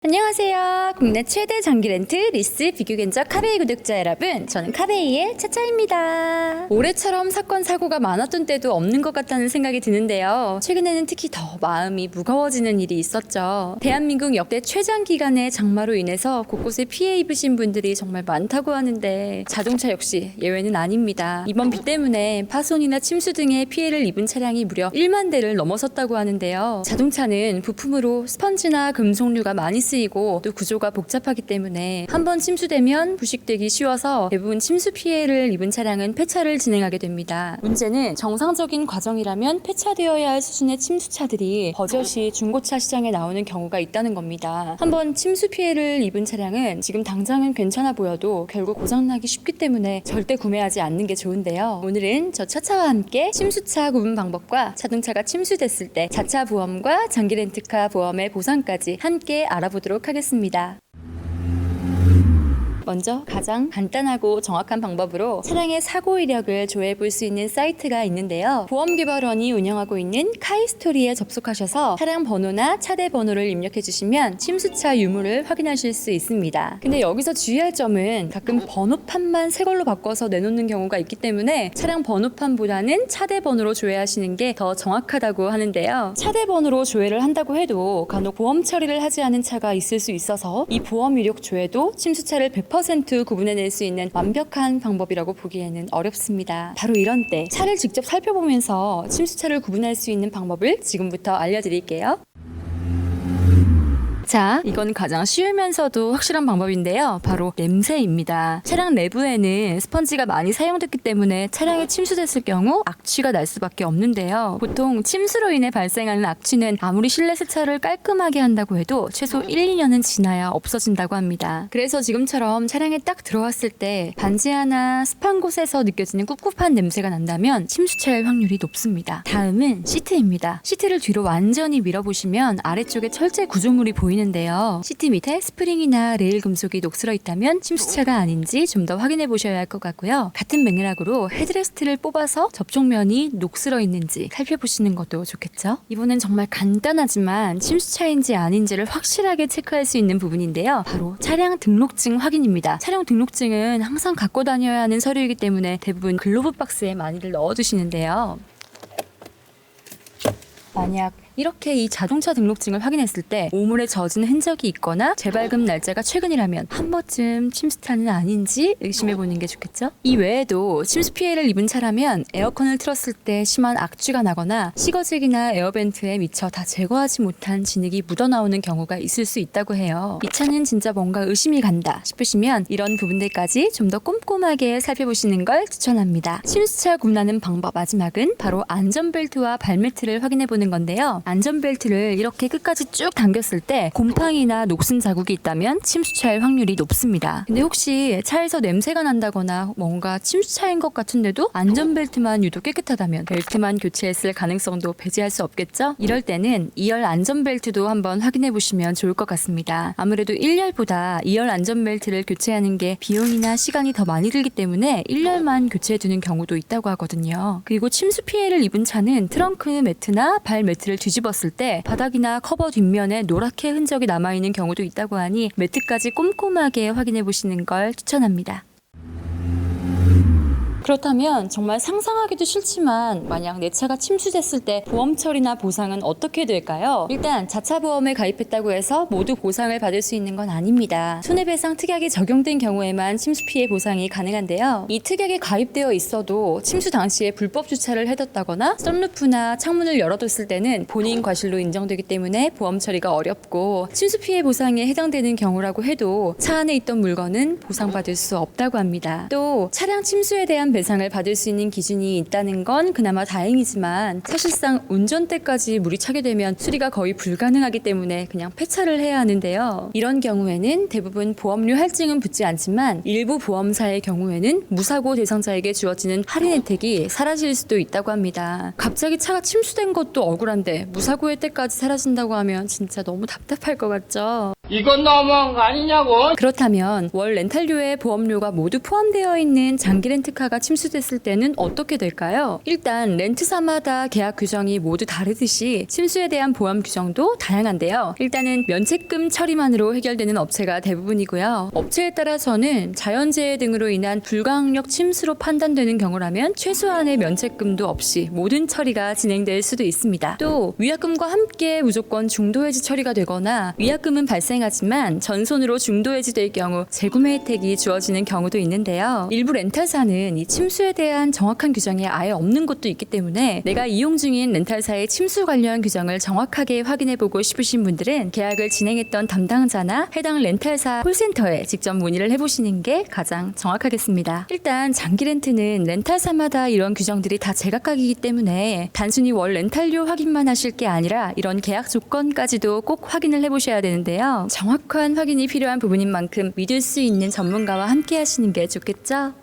안녕하세요. 국내 최대 장기 렌트 리스 비교견적 카베이 구독자 여러분, 저는 카베이의 차차입니다. 올해처럼 사건 사고가 많았던 때도 없는 것 같다는 생각이 드는데요. 최근에는 특히 더 마음이 무거워지는 일이 있었죠. 대한민국 역대 최장기간의 장마로 인해서 곳곳에 피해 입으신 분들이 정말 많다고 하는데 자동차 역시 예외는 아닙니다. 이번 비 때문에 파손이나 침수 등의 피해를 입은 차량이 무려 1만 대를 넘어섰다고 하는데요. 자동차는 부품으로 스펀지나 금속류가 많이 쓰이고 또 구조가 복잡하기 때문에 한번 침수되면 부식되기 쉬워서 대부분 침수 피해를 입은 차량은 폐차를 진행하게 됩니다. 문제는 정상적인 과정이라면 폐차되어야 할 수준의 침수차들이 버젓이 중고차 시장에 나오는 경우가 있다는 겁니다. 한번 침수 피해를 입은 차량은 지금 당장은 괜찮아 보여도 결국 고장나기 쉽기 때문에 절대 구매하지 않는 게 좋은데요. 오늘은 저 차차와 함께 침수차 구분 방법과 자동차가 침수됐을 때 자차 보험과 장기 렌트카 보험의 보상까지 함께 알아보도록 하겠습니다. 먼저 가장 간단하고 정확한 방법으로 차량의 사고 이력을 조회해 볼 수 있는 사이트가 있는데요. 보험개발원이 운영하고 있는 카이스토리에 접속하셔서 차량 번호나 차대 번호를 입력해 주시면 침수차 유무를 확인하실 수 있습니다. 근데 여기서 주의할 점은 가끔 번호판만 새 걸로 바꿔서 내놓는 경우가 있기 때문에 차량 번호판보다는 차대 번호로 조회하시는 게 더 정확하다고 하는데요. 차대 번호로 조회를 한다고 해도 간혹 보험 처리를 하지 않은 차가 있을 수 있어서 이 보험 이력 조회도 침수차를 100% 구분해낼 수 있는 완벽한 방법이라고 보기에는 어렵습니다. 바로 이런 때 차를 직접 살펴보면서 침수차를 구분할 수 있는 방법을 지금부터 알려드릴게요. 자, 이건 가장 쉬우면서도 확실한 방법인데요. 바로 냄새입니다. 차량 내부에는 스펀지가 많이 사용됐기 때문에 차량이 침수됐을 경우 악취가 날 수밖에 없는데요. 보통 침수로 인해 발생하는 악취는 아무리 실내 세차를 깔끔하게 한다고 해도 최소 1, 2년은 지나야 없어진다고 합니다. 그래서 지금처럼 차량에 딱 들어왔을 때 반지 하나 습한 곳에서 느껴지는 꿉꿉한 냄새가 난다면 침수차일 확률이 높습니다. 다음은 시트입니다. 시트를 뒤로 완전히 밀어보시면 아래쪽에 철제 구조물이 보이는데요. 시트 밑에 스프링이나 레일 금속이 녹슬어 있다면 침수차가 아닌지 좀 더 확인해 보셔야 할 것 같고요. 같은 맥락으로 헤드레스트를 뽑아서 접촉면이 녹슬어 있는지 살펴보시는 것도 좋겠죠. 이번엔 정말 간단하지만 침수차인지 아닌지를 확실하게 체크할 수 있는 부분인데요. 바로 차량 등록증 확인입니다. 차량 등록증은 항상 갖고 다녀야 하는 서류이기 때문에 대부분 글로브 박스에 많이들 넣어두시는데요. 만약 이렇게 이 자동차 등록증을 확인했을 때 오물에 젖은 흔적이 있거나 재발급 날짜가 최근이라면 한 번쯤 침수차는 아닌지 의심해보는 게 좋겠죠? 이 외에도 침수 피해를 입은 차라면 에어컨을 틀었을 때 심한 악취가 나거나 시거잭이나 에어벤트에 미처 다 제거하지 못한 진흙이 묻어나오는 경우가 있을 수 있다고 해요. 이 차는 진짜 뭔가 의심이 간다 싶으시면 이런 부분들까지 좀 더 꼼꼼하게 살펴보시는 걸 추천합니다. 침수차 구분하는 방법 마지막은 바로 안전벨트와 발매트를 확인해보는 건데요. 안전벨트를 이렇게 끝까지 쭉 당겼을 때 곰팡이나 녹슨 자국이 있다면 침수차일 확률이 높습니다. 근데 혹시 차에서 냄새가 난다거나 뭔가 침수차인 것 같은데도 안전벨트만 유독 깨끗하다면 벨트만 교체했을 가능성도 배제할 수 없겠죠? 이럴 때는 2열 안전벨트도 한번 확인해 보시면 좋을 것 같습니다. 아무래도 1열보다 2열 안전벨트를 교체하는 게 비용이나 시간이 더 많이 들기 때문에 1열만 교체해 두는 경우도 있다고 하거든요. 그리고 침수 피해를 입은 차는 트렁크 매트나 발 매트를 뒤집었을 때 바닥이나 커버 뒷면에 노랗게 흔적이 남아있는 경우도 있다고 하니 매트까지 꼼꼼하게 확인해 보시는 걸 추천합니다. 그렇다면 정말 상상하기도 싫지만 만약 내 차가 침수됐을 때 보험 처리나 보상은 어떻게 될까요? 일단 자차 보험에 가입했다고 해서 모두 보상을 받을 수 있는 건 아닙니다. 손해배상 특약이 적용된 경우에만 침수 피해 보상이 가능한데요. 이 특약에 가입되어 있어도 침수 당시에 불법 주차를 해뒀다거나 썬루프나 창문을 열어뒀을 때는 본인 과실로 인정되기 때문에 보험 처리가 어렵고 침수 피해 보상에 해당되는 경우라고 해도 차 안에 있던 물건은 보상받을 수 없다고 합니다. 또 차량 침수에 대한 배상을 받을 수 있는 기준이 있다는 건 그나마 다행이지만 사실상 운전대까지 물이 차게 되면 수리가 거의 불가능하기 때문에 그냥 폐차를 해야 하는데요. 이런 경우에는 대부분 보험료 할증은 붙지 않지만 일부 보험사의 경우에는 무사고 대상자에게 주어지는 할인 혜택이 사라질 수도 있다고 합니다. 갑자기 차가 침수된 것도 억울한데 무사고 혜택까지 사라진다고 하면 진짜 너무 답답할 것 같죠? 이건 너무한 거 아니냐고. 그렇다면 월 렌탈료에 보험료가 모두 포함되어 있는 장기 렌트카가 침수됐을 때는 어떻게 될까요? 일단 렌트사마다 계약 규정이 모두 다르듯이 침수에 대한 보험 규정도 다양한데요. 일단은 면책금 처리만으로 해결되는 업체가 대부분이고요. 업체에 따라서는 자연재해 등으로 인한 불가항력 침수로 판단되는 경우라면 최소한의 면책금도 없이 모든 처리가 진행될 수도 있습니다. 또 위약금과 함께 무조건 중도해지 처리가 되거나 위약금은 발생하지만 전손으로 중도해지될 경우 재구매 혜택이 주어지는 경우도 있는데요. 일부 렌탈사는 이 침수에 대한 정확한 규정이 아예 없는 곳도 있기 때문에 내가 이용 중인 렌탈사의 침수 관련 규정을 정확하게 확인해보고 싶으신 분들은 계약을 진행했던 담당자나 해당 렌탈사 콜센터에 직접 문의를 해보시는 게 가장 정확하겠습니다. 일단 장기 렌트는 렌탈사마다 이런 규정들이 다 제각각이기 때문에 단순히 월 렌탈료 확인만 하실 게 아니라 이런 계약 조건까지도 꼭 확인을 해보셔야 되는데요. 정확한 확인이 필요한 부분인 만큼 믿을 수 있는 전문가와 함께 하시는 게 좋겠죠?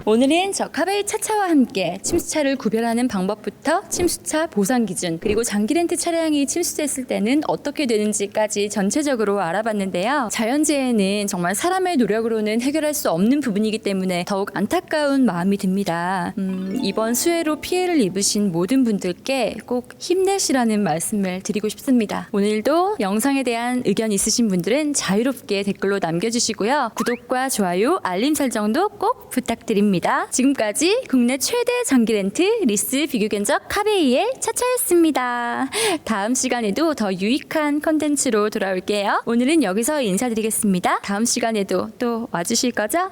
오늘은 저 카베이 차차와 함께 침수차를 구별하는 방법부터 침수차 보상 기준, 그리고 장기 렌트 차량이 침수됐을 때는 어떻게 되는지까지 전체적으로 알아봤는데요. 자연재해는 정말 사람의 노력으로는 해결할 수 없는 부분이기 때문에 더욱 안타까운 마음이 듭니다. 이번 수해로 피해를 입으신 모든 분들께 꼭 힘내시라는 말씀을 드리고 싶습니다. 오늘도 영상에 대한 의견 있으신 분들은 자유롭게 댓글로 남겨주시고요. 구독과 좋아요, 알림 설정도 꼭 부탁드립니다. 지금까지 국내 최대 장기 렌트 리스 비교 견적 카베이의 차차였습니다. 다음 시간에도 더 유익한 컨텐츠로 돌아올게요. 오늘은 여기서 인사드리겠습니다. 다음 시간에도 또 와주실 거죠?